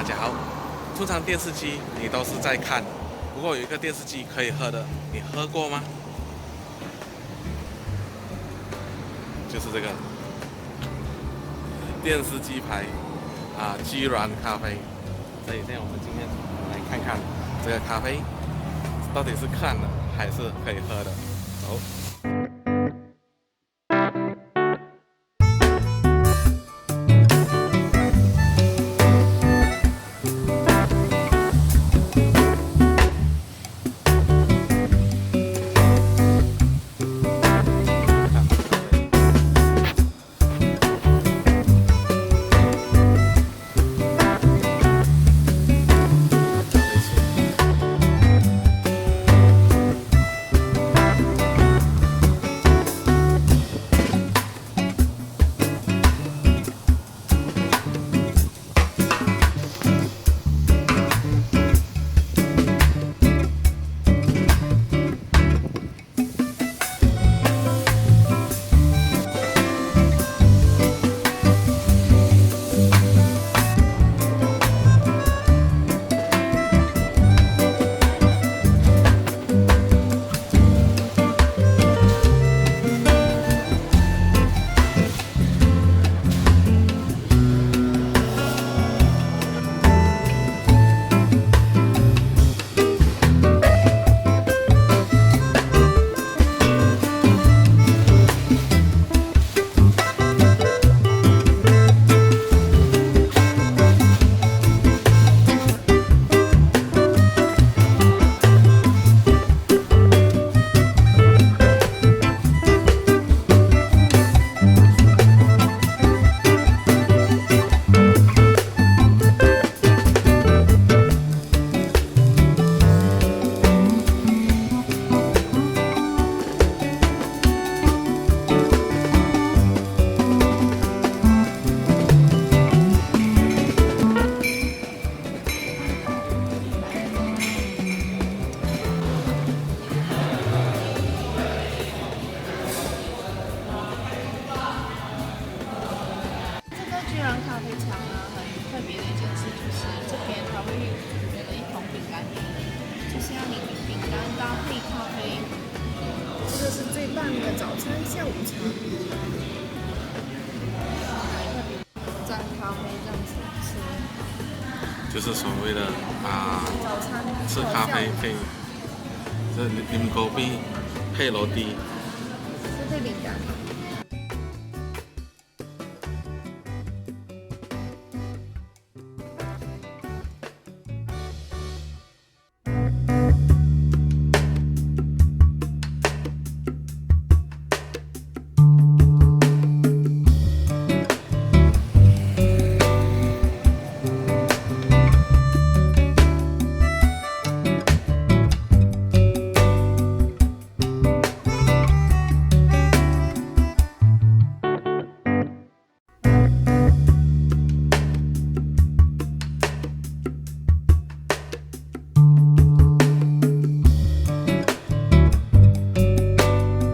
大家好。通常电视机你都是在看，不过有一个电视机可以喝的，你喝过吗？就是这个电视机牌居銮咖啡。所以现在我们今天来看看这个咖啡到底是看的还是可以喝的。走。咖啡厂很特别的一件事就是这边它会准备了一桶饼干给你，就是要你饼干搭配咖啡，这个是最棒的早餐下午茶。蘸咖啡这样子吃，就是所谓的早餐吃咖啡配这啉咖啡配罗蒂，是配饼干。